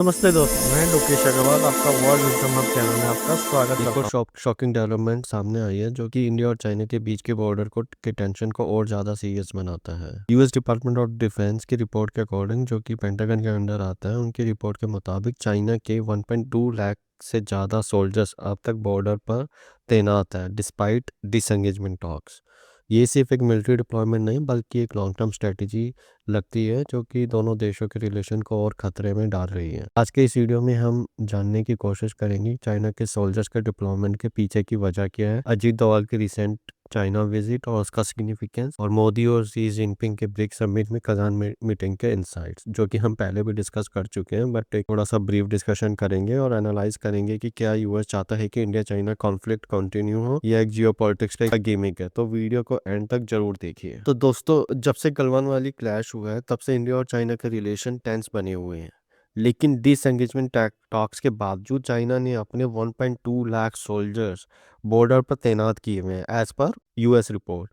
नमस्ते दोस्तों, मैं लोकेश अग्रवाल आपका वर्ल्ड विजडम हब चैनल में आपका स्वागत एक करता और हूँ। शॉकिंग डेवलपमेंट सामने आई है जो कि इंडिया और चाइना के बीच के बॉर्डर को के टेंशन को और ज़्यादा सीरियस बनाता है। यूएस डिपार्टमेंट ऑफ डिफेंस की रिपोर्ट के अकॉर्डिंग, जो कि पेंटागन के अंडर आता है, उनकी रिपोर्ट के मुताबिक चाइना के 1.2 लाख से ज़्यादा सोल्जर्स अब तक बॉर्डर पर तैनात है डिस्पाइट डिसंगेजमेंट टॉक्स। ये सिर्फ एक मिलिट्री डिप्लॉयमेंट नहीं बल्कि एक लॉन्ग टर्म स्ट्रेटजी लगती है जो कि दोनों देशों के रिलेशन को और खतरे में डाल रही है। आज के इस वीडियो में हम जानने की कोशिश करेंगे चाइना के सोल्जर्स के डिप्लॉयमेंट के पीछे की वजह क्या है, अजीत डोवाल की रिसेंट चाइना विजिट और उसका सिग्निफिकेंस, और मोदी और शी जिनपिंग के ब्रिक्स समिट में कजान मीटिंग के इंसाइट्स, जो कि हम पहले भी डिस्कस कर चुके हैं, बट एक थोड़ा सा ब्रीफ डिस्कशन करेंगे और एनालाइज करेंगे कि क्या यूएस चाहता है कि इंडिया चाइना कॉन्फ्लिक्ट कंटिन्यू हो या एक जियोपॉलिटिक्स का गिमिक है। तो वीडियो को एंड तक जरूर देखिए। तो दोस्तों, जब से गलवान वाली क्लैश हुआ है तब से इंडिया और चाइना के रिलेशन टेंस बने हुए हैं, लेकिन डिसएंगेजमेंट टॉक्स के बावजूद चाइना ने अपने 1.2 लाख सोल्जर्स बॉर्डर पर तैनात किए हुए हैं एज पर यूएस रिपोर्ट।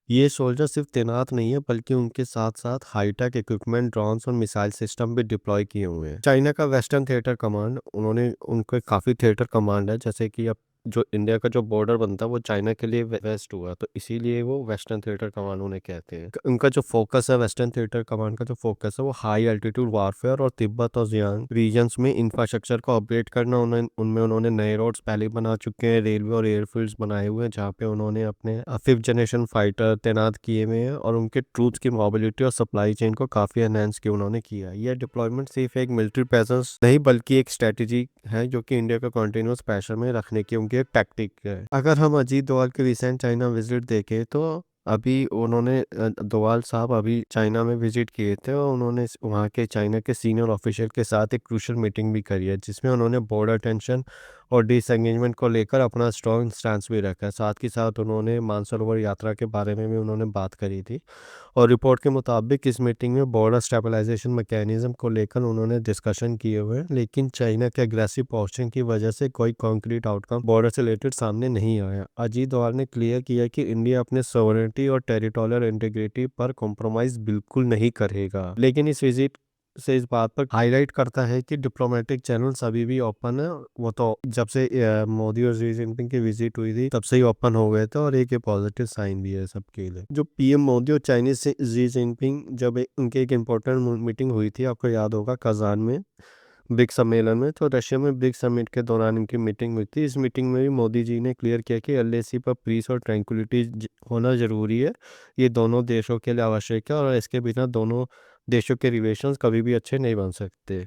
ये सोल्जर सिर्फ तैनात नहीं है बल्कि उनके साथ साथ हाईटेक इक्विपमेंट, ड्रोन्स और मिसाइल सिस्टम भी डिप्लॉय किए हुए हैं। चाइना का वेस्टर्न थिएटर कमांड, उन्होंने उनके काफ़ी थिएटर कमांड है, जैसे कि अब जो इंडिया का जो बॉर्डर बनता है वो चाइना के लिए वेस्ट हुआ, तो इसीलिए वो वेस्टर्न थिएटर कमांड उन्हें कहते हैं। उनका जो फोकस है, वेस्टर्न थिएटर कमांड का जो फोकस है, वो हाई एल्टीट्यूड वारफेयर और तिब्बत और जियांग रीजन्स में इंफ्रास्ट्रक्चर को अपग्रेड करना। उनमें उन्होंने नए रोड्स पहले बना चुके हैं, रेलवे और एयरफील्ड्स बनाए हुए हैं जहाँ पे उन्होंने अपने 5th जनरेशन फाइटर तैनात किए हुए हैं, और उनके ट्रूप्स की मोबिलिटी और सप्लाई चेन को काफ़ी एनहेंस किया उन्होंने किया। यह डिप्लॉयमेंट सिर्फ एक मिलिट्री प्रेजेंस नहीं बल्कि एक स्ट्रेटेजी है जो कि इंडिया को कंटिन्यूस प्रेशर में रखने की उनकी एक टैक्टिक है। अगर हम अजीत डोवाल की रिसेंट चाइना विजिट देखें तो अभी उन्होंने डोवाल साहब अभी चाइना में विजिट किए थे और उन्होंने वहाँ के चाइना के सीनियर ऑफिशियल के साथ एक क्रूशल मीटिंग भी करी है, जिसमें उन्होंने बॉर्डर टेंशन और डिसएंगेजमेंट को लेकर अपना स्ट्रॉन्ग स्टैंस भी रखा है। साथ ही साथ उन्होंने मानसरोवर यात्रा के बारे में भी उन्होंने बात करी थी, और रिपोर्ट के मुताबिक इस मीटिंग में बॉर्डर स्टेबलाइजेशन मैकेनिज्म को लेकर उन्होंने डिस्कशन किए हुए हैं, लेकिन चाइना के अग्रेसिव पोस्टिंग की वजह से कोई कॉन्क्रीट आउटकम बॉर्डर से रिलेटेड सामने नहीं आया। अजीत डोवाल ने क्लियर किया कि इंडिया अपने सॉवरेनिटी और टेरिटोरियल इंटीग्रिटी पर कॉम्प्रोमाइज बिल्कुल नहीं करेगा, लेकिन इस विजिट से इस बात पर हाईलाइट करता है कि डिप्लोमेटिक चैनल्स अभी भी ओपन है। वो तो जब से मोदी और शी जिनपिंग की विजिट हुई थी तब से ही ओपन हो गए थे, और एक पॉजिटिव साइन भी है सबके लिए। जो पीएम मोदी और चाइनीज शी जिनपिंग जब उनकी एक इम्पोर्टेंट मीटिंग हुई थी, आपको याद होगा, कजान में ब्रिक्स सम्मेलन में, तो रशिया में ब्रिक्स समिट के दौरान इनकी मीटिंग हुई थी। इस मीटिंग में भी मोदी जी ने क्लियर किया कि एलएसी पर पीस और ट्रैंक्विलिटी होना ज़रूरी है। ये दोनों देशों के लिए आवश्यक है और इसके बिना दोनों देशों के रिलेशंस कभी भी अच्छे नहीं बन सकते।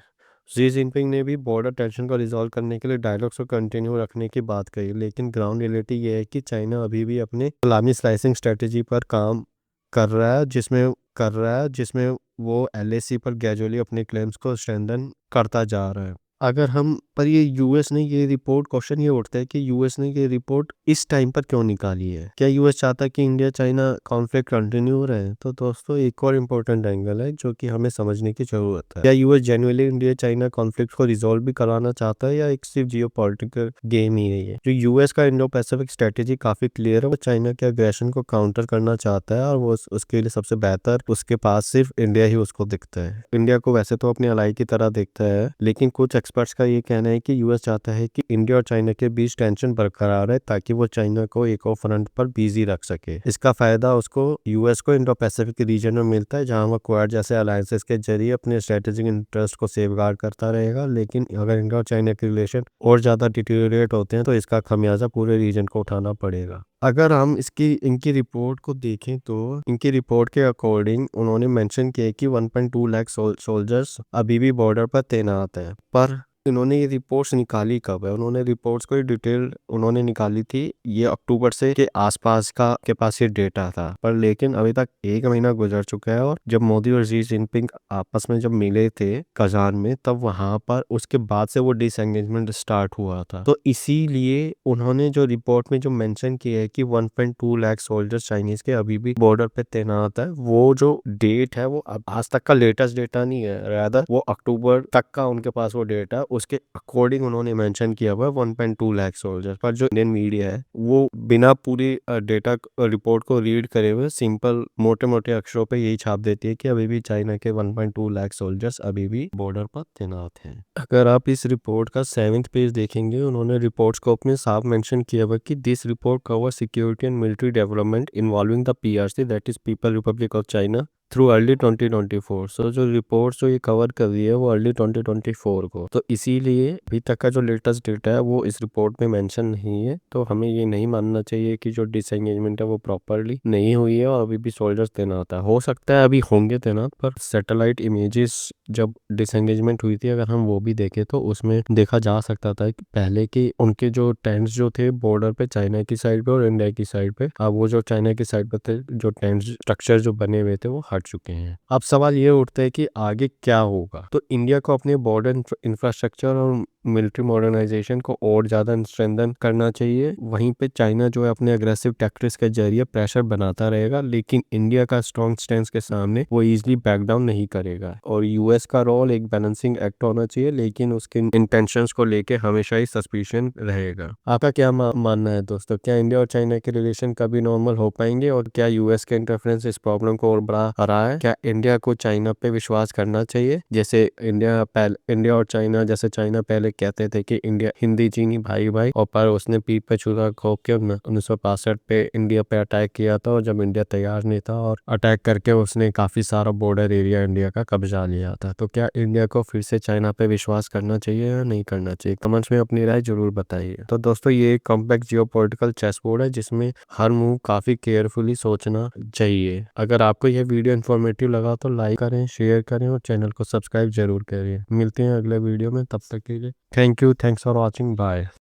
शी जिनपिंग ने भी बॉर्डर टेंशन को रिजॉल्व करने के लिए डायलॉग्स को कंटिन्यू रखने की बात कही, लेकिन ग्राउंड रियलिटी ये है कि चाइना अभी भी अपने गुलामी स्लाइसिंग स्ट्रेटजी पर काम कर रहा है जिसमें वो एलएसी पर ग्रेजुअली अपने क्लेम्स को स्ट्रेंथन करता जा रहा है। अगर हम पर ये यूएस ने ये रिपोर्ट, क्वेश्चन ये उठता है कि यूएस ने ये रिपोर्ट इस टाइम पर क्यों निकाली है? क्या यूएस चाहता है कि इंडिया चाइना कॉन्फ्लिक्ट कंटिन्यू हो रहे हैं? तो दोस्तों, एक और इम्पोर्टेंट एंगल है जो कि हमें समझने की जरूरत है। क्या US genuinely India China conflict को रिजोल्व भी कराना चाहता है या एक सिर्फ जियोपॉलिटिकल गेम ही है? ये जो यूएस का इंडो पैसिफिक स्ट्रेटेजी काफी क्लियर है, वो चाइना के अग्रेशन को काउंटर करना चाहता है, और वो उसके लिए सबसे बेहतर उसके पास सिर्फ इंडिया ही उसको दिखता है। इंडिया को वैसे तो अपनी अलाई की तरह दिखता है, लेकिन कुछ एक्सपर्ट्स का ये कहना है कि यूएस चाहता है कि इंडिया और चाइना के बीच टेंशन बरकरार रहे ताकि वो चाइना को एक और फ्रंट पर बिजी रख सके। इसका फायदा उसको यूएस को इंडो पैसिफिक रीजन में मिलता है, जहां वो क्वाड जैसे अलायंसेस के जरिए अपने स्ट्रेटेजिक इंटरेस्ट को सेफगार्ड करता रहेगा। लेकिन अगर इंडिया और चाइना के रिलेशन और ज्यादा डिटेरियोरेट होते हैं तो इसका खमियाजा पूरे रीजन को उठाना पड़ेगा। अगर हम इनकी रिपोर्ट को देखें तो इनकी रिपोर्ट के अकॉर्डिंग उन्होंने मेंशन किया कि 1.2 लाख सोल्जर्स अभी भी बॉर्डर पर तैनात हैं, पर इन्होंने ये रिपोर्ट्स निकाली कब है? उन्होंने रिपोर्ट्स को डिटेल उन्होंने निकाली थी ये अक्टूबर से के आसपास का के पास ये डेटा था, पर लेकिन अभी तक 1 महीना गुजर चुका है, और जब मोदी और शी जिनपिंग आपस में जब मिले थे कजान में, तब वहां पर उसके बाद से वो डिसएंगेजमेंट स्टार्ट हुआ था। तो इसीलिए उन्होंने जो रिपोर्ट में जो मेंशन किया है कि 1.2 लाख सोल्जर्स चाइनीज के अभी भी बॉर्डर पे तैनात है, वो जो डेट है वो अब आज तक का लेटेस्ट डेटा नहीं है, रादर वो अक्टूबर तक का उनके पास वो डेटा है, उसके अकॉर्डिंग उन्होंने मेंशन किया हुआ है 1.2 लाख सोल्जर्स। पर जो इंडियन मीडिया है वो बिना पूरी डेटा रिपोर्ट को रीड करे हुए सिंपल मोटे मोटे अक्षरों पे यही छाप देती है कि अभी भी चाइना के 1.2 लाख सोल्जर्स अभी भी बॉर्डर पर तैनात हैं। अगर आप इस रिपोर्ट का 7th पेज देखेंगे, उन्होंने रिपोर्ट स्कोप में साफ मेंशन किया हुआ कि this report cover security and military development involving the PRC, that is people Republic of China, through early 2024। सो जो रिपोर्ट जो ये कवर कर रही है वो अर्ली 2024 को, तो इसीलिए अभी तक का जो लेटेस्ट डेटा है वो इस रिपोर्ट में मेंशन नहीं है। तो हमें ये नहीं मानना चाहिए कि जो डिसएंगेजमेंट है वो प्रॉपरली नहीं हुई है और अभी भी सोल्जर्स तैनात है। हो सकता है अभी होंगे तैनात, पर सैटेलाइट इमेजेस जब डिसएंगेजमेंट हुई थी अगर हम वो भी देखें तो उसमें देखा जा सकता था कि पहले के उनके जो टेंट्स जो थे बॉर्डर पे चाइना की साइड पे और इंडिया की साइड पे, अब वो जो चाइना की साइड पे थे जो टेंट स्ट्रक्चर जो बने हुए थे वो हट चुके हैं। अब सवाल ये उठता है कि आगे क्या होगा। तो इंडिया को अपने बॉर्डर इंफ्रास्ट्रक्चर और मिलिट्री मॉडर्नाइजेशन को और ज्यादा स्ट्रेंथन करना चाहिए। वहीं पे चाइना जो है अपने अग्रेसिव टैक्टिक्स के जरिए प्रेशर बनाता रहेगा, लेकिन इंडिया का स्ट्रॉन्ग स्टैंड के सामने वो इजीली बैक डाउन नहीं करेगा। और यूएस का रोल एक बैलेंसिंग एक्ट होना चाहिए, लेकिन उसके इंटेंशंस को लेके हमेशा ही सस्पिशन रहेगा। आपका क्या मानना है दोस्तों? क्या इंडिया और चाइना के रिलेशन कभी नॉर्मल हो पाएंगे और क्या यूएस के इंटरफेरेंस इस प्रॉब्लम को और बढ़ा रहा है? क्या इंडिया को चाइना पे विश्वास करना चाहिए, जैसे इंडिया और चाइना, जैसे चाइना पहले कहते थे कि इंडिया हिंदी चीनी भाई भाई, और पर उसने पीठ पे छुरा खोप के 1965 पे इंडिया पे अटैक किया था, और जब इंडिया तैयार नहीं था और अटैक करके उसने काफी सारा बॉर्डर एरिया इंडिया का कब्जा लिया था। तो क्या इंडिया को फिर से चाइना पे विश्वास करना चाहिए या नहीं करना चाहिए? कमेंट्स में अपनी राय जरूर बताइए। तो दोस्तों ये एक कॉम्प्लेक्स जियोपॉलिटिकल चेस बोर्ड है जिसमें हर मूव काफी केयरफुली सोचना चाहिए। अगर आपको यह वीडियो इन्फॉर्मेटिव लगा तो लाइक करें, शेयर करें और चैनल को सब्सक्राइब जरूर करें। मिलते हैं अगले वीडियो में, तब तक के लिए thank you, thanks for watching, bye.